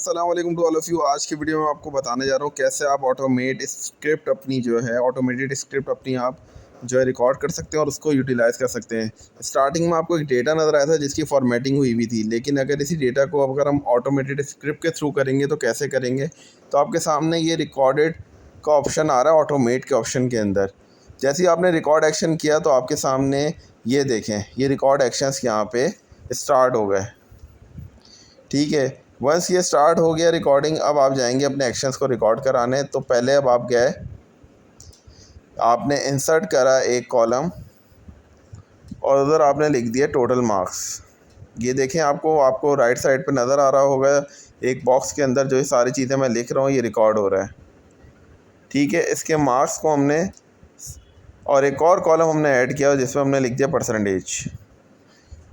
अस्सलाम वालेकुम to all of you. आज की वीडियो में आपको बताने जा रहा हूँ कैसे आप ऑटोमेटेड स्क्रिप्ट अपनी आप जो है रिकॉर्ड कर सकते हैं और उसको यूटिलाइज़ कर सकते हैं। स्टार्टिंग में आपको एक डेटा नज़र आया था जिसकी फॉर्मेटिंग हुई हुई थी, लेकिन अगर इसी डेटा को अगर हम ऑटोमेटेड स्क्रिप्ट के थ्रू करेंगे तो कैसे करेंगे। तो आपके सामने ये रिकॉर्डेड का ऑप्शन आ रहा है ऑटोमेट के ऑप्शन के अंदर। जैसे ही आपने रिकॉर्ड एक्शन किया तो आपके सामने ये देखें, ये रिकॉर्ड एक्शंस यहाँ पे स्टार्ट हो गए। ठीक है, वंस ये स्टार्ट हो गया रिकॉर्डिंग, अब आप जाएंगे अपने एक्शंस को रिकॉर्ड कराने। तो पहले अब आप गए, आपने इंसर्ट करा एक कॉलम और उधर आपने लिख दिया टोटल मार्क्स। ये देखें, आपको राइट साइड पे नज़र आ रहा होगा एक बॉक्स के अंदर जो ये सारी चीज़ें मैं लिख रहा हूँ ये रिकॉर्ड हो रहा है। ठीक है, इसके मार्क्स को हमने और एक और कॉलम हमने ऐड किया जिसमें हमने लिख दिया परसेंटेज।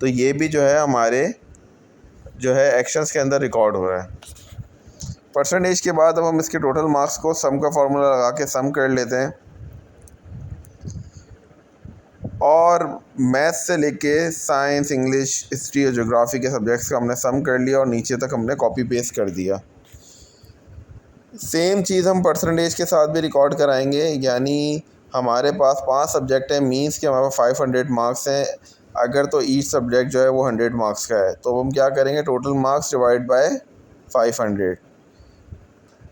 तो ये भी जो है हमारे जो है एक्शंस के अंदर रिकॉर्ड हो रहा है। परसेंटेज के बाद अब हम इसके टोटल मार्क्स को सम का फार्मूला लगा के सम कर लेते हैं और मैथ से लेके साइंस, इंग्लिश, हिस्ट्री और ज्योग्राफी के सब्जेक्ट्स का हमने सम कर लिया और नीचे तक हमने कॉपी पेस्ट कर दिया। सेम चीज़ हम परसेंटेज के साथ भी रिकॉर्ड कराएंगे, यानी हमारे पास 5 सब्जेक्ट हैं, मीन्स के हमारे पास 500 मार्क्स हैं। अगर तो ईच सब्जेक्ट जो है वो 100 मार्क्स का है तो हम क्या करेंगे, टोटल मार्क्स डिवाइड बाय 500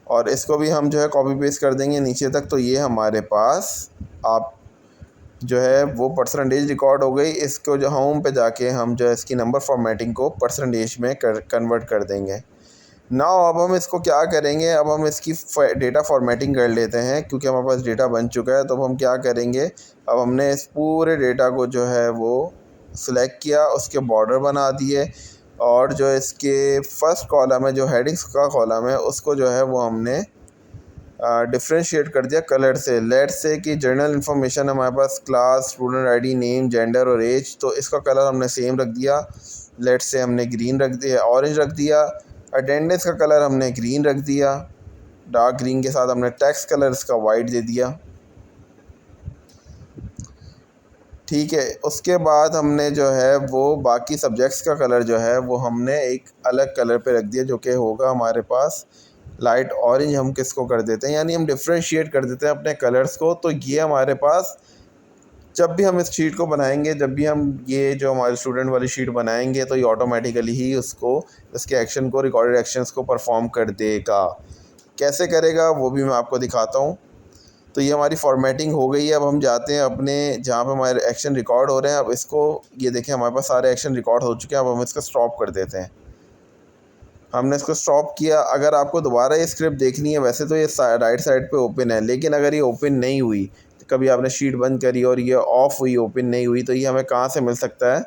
और इसको भी हम जो है कॉपी पेस्ट कर देंगे नीचे तक। तो ये हमारे पास आप जो है वो परसेंटेज रिकॉर्ड हो गई। इसको जो होम पे जाके हम जो है इसकी नंबर फॉर्मेटिंग को परसेंटेज में कन्वर्ट कर देंगे। नाउ अब हम इसको क्या करेंगे, अब हम इसकी डेटा फॉर्मेटिंग कर लेते हैं क्योंकि हमारे पास डेटा बन चुका है। तो अब हम क्या करेंगे, अब हमने इस पूरे डेटा को जो है वो सिलेक्ट किया, उसके बॉर्डर बना दिए और जो इसके फर्स्ट कॉलम है, जो हेडिंग्स का कॉलम है, उसको जो है वो हमने डिफ्रेंशिएट कर दिया कलर से। लेट से कि जर्नल इन्फॉर्मेशन हमारे पास class, student ID, name, gender और एज, तो इसका कलर हमने सेम रख दिया। लेट से हमने ग्रीन रख दिया, ऑरेंज रख दिया। अटेंडेंस का कलर हमने ग्रीन रख दिया, डार्क ग्रीन के साथ हमने टेक्स्ट कलर इसका वाइट दे दिया। ठीक है, उसके बाद हमने जो है वो बाकी सब्जेक्ट्स का कलर जो है वो हमने एक अलग कलर पे रख दिया जो कि होगा हमारे पास लाइट ऑरेंज। हम किसको कर देते हैं, यानी हम डिफ्रेंशिएट कर देते हैं अपने कलर्स को। तो ये हमारे पास जब भी हम इस शीट को बनाएंगे, जब भी हम ये जो हमारे स्टूडेंट वाली शीट बनाएंगे तो ये ऑटोमेटिकली ही उसको इसके एक्शन को, रिकॉर्डेड एक्शंस को परफॉर्म कर देगा। कैसे करेगा वो भी मैं आपको दिखाता हूँ। तो ये हमारी फॉर्मेटिंग हो गई है। अब हम जाते हैं अपने जहाँ पे हमारे एक्शन रिकॉर्ड हो रहे हैं। अब इसको ये देखें, हमारे पास सारे एक्शन रिकॉर्ड हो चुके हैं। अब हम इसको स्टॉप कर देते हैं। हमने इसको स्टॉप किया। अगर आपको दोबारा ये स्क्रिप्ट देखनी है, वैसे तो ये राइट साइड पे ओपन है, लेकिन अगर ये ओपन नहीं हुई, तो कभी आपने शीट बंद करी और ये ऑफ़ हुई, ओपन नहीं हुई, तो ये हमें कहाँ से मिल सकता है,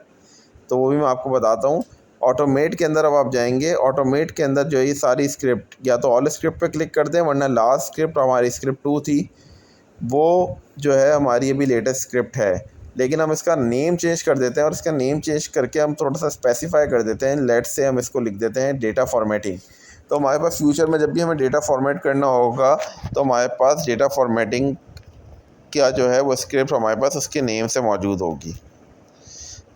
तो वो भी मैं आपको बताता हूँ। ऑटोमेट के अंदर अब आप जाएंगे, ऑटोमेट के अंदर जो ये सारी स्क्रिप्ट, या तो ऑल स्क्रिप्ट पे क्लिक कर दें, वरना लास्ट स्क्रिप्ट हमारी स्क्रिप्ट 2 थी, वो जो है हमारी अभी लेटेस्ट स्क्रिप्ट है। लेकिन हम इसका नेम चेंज कर देते हैं और इसका नेम चेंज करके हम थोड़ा सा स्पेसिफाई कर देते हैं। लेट से हम इसको लिख देते हैं डेटा फॉर्मेटिंग। तो हमारे पास फ्यूचर में जब भी हमें डेटा फॉर्मेट करना होगा तो हमारे पास डेटा फॉर्मेटिंग क्या जो है वो स्क्रिप्ट हमारे पास उसके नेम से मौजूद होगी।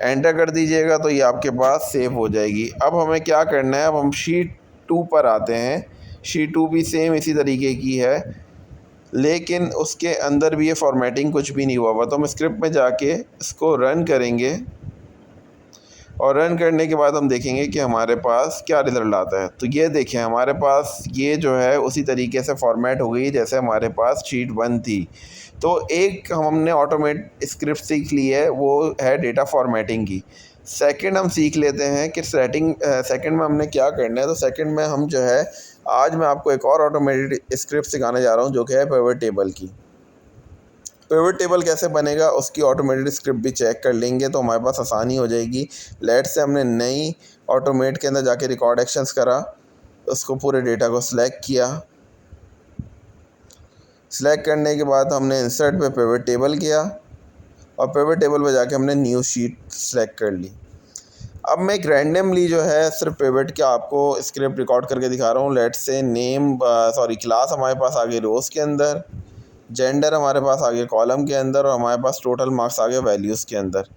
एंटर कर दीजिएगा तो ये आपके पास सेव हो जाएगी। अब हमें क्या करना है, अब हम शीट 2 पर आते हैं। शीट 2 भी सेम इसी तरीके की है, लेकिन उसके अंदर भी ये फॉर्मेटिंग कुछ भी नहीं हुआ। तो हम स्क्रिप्ट में जाके इसको रन करेंगे और रन करने के बाद हम देखेंगे कि हमारे पास क्या रिज़ल्ट आता है। तो ये देखें, हमारे पास ये जो है उसी तरीके से फॉर्मेट हो गई जैसे हमारे पास शीट 1 थी। तो एक हमने ऑटोमेट स्क्रिप्ट सीख ली है, वो है डेटा फॉर्मेटिंग की। सेकंड हम सीख लेते हैं कि सेकंड में हमने क्या करना है। तो सेकंड में हम जो है, आज मैं आपको एक और ऑटोमेटेड स्क्रिप्ट सिखाने जा रहा हूँ जो कि है पिवट टेबल की। पिवट टेबल कैसे बनेगा उसकी ऑटोमेटेड स्क्रिप्ट भी चेक कर लेंगे तो हमारे पास आसानी हो जाएगी। लेट से हमने नई ऑटोमेट के अंदर जाके रिकॉर्ड एक्शंस करा, उसको पूरे डेटा को सिलेक्ट किया। सिलेक्ट करने के बाद हमने इंसर्ट पे पिवट टेबल किया और पिवट टेबल पे जाके हमने न्यू शीट सेलेक्ट कर ली। अब मैं एक रैंडमली जो है सिर्फ पिवट के आपको स्क्रिप्ट रिकॉर्ड करके दिखा रहा हूँ। लेट से क्लास हमारे पास आ गई रोज़ के अंदर, जेंडर हमारे पास आ गया कॉलम के अंदर और हमारे पास टोटल मार्क्स आ गए वैल्यूज़ के अंदर।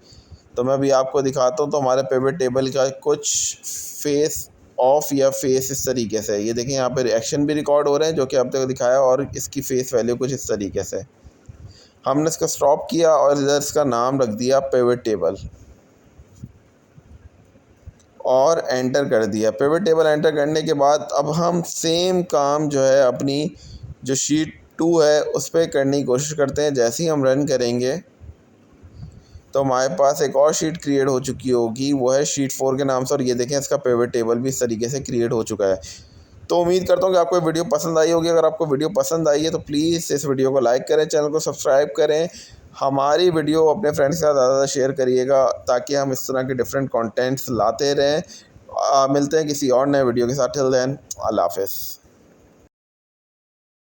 तो मैं अभी आपको दिखाता हूँ। तो हमारे पिवट टेबल का कुछ फेस ऑफ या फेस इस तरीके से। ये देखें यहाँ पे रिएक्शन भी रिकॉर्ड हो रहे हैं जो कि अब तक दिखाया, और इसकी फ़ेस वैल्यू कुछ इस तरीके से। हमने इसको स्टॉप किया और इधर इसका नाम रख दिया पिवट टेबल और एंटर कर दिया। पिवट टेबल एंटर करने के बाद अब हम सेम काम जो है अपनी जो शीट 2 है उस पर करने की कोशिश करते हैं। जैसे ही हम रन करेंगे तो हमारे पास एक और शीट क्रिएट हो चुकी होगी, वो है शीट 4 के नाम से, और ये देखें इसका पिवट टेबल भी इस तरीके से क्रिएट हो चुका है। तो उम्मीद करता हूँ कि आपको वीडियो पसंद आई होगी। अगर आपको वीडियो पसंद आई है तो प्लीज़ इस वीडियो को लाइक करें, चैनल को सब्सक्राइब करें, हमारी वीडियो अपने फ्रेंड्स के साथ ज़्यादा शेयर करिएगा ताकि हम इस तरह के डिफरेंट कंटेंट्स लाते रहें। मिलते हैं किसी और नए वीडियो के साथ। टिल देन, अल्लाह हाफ़िज़।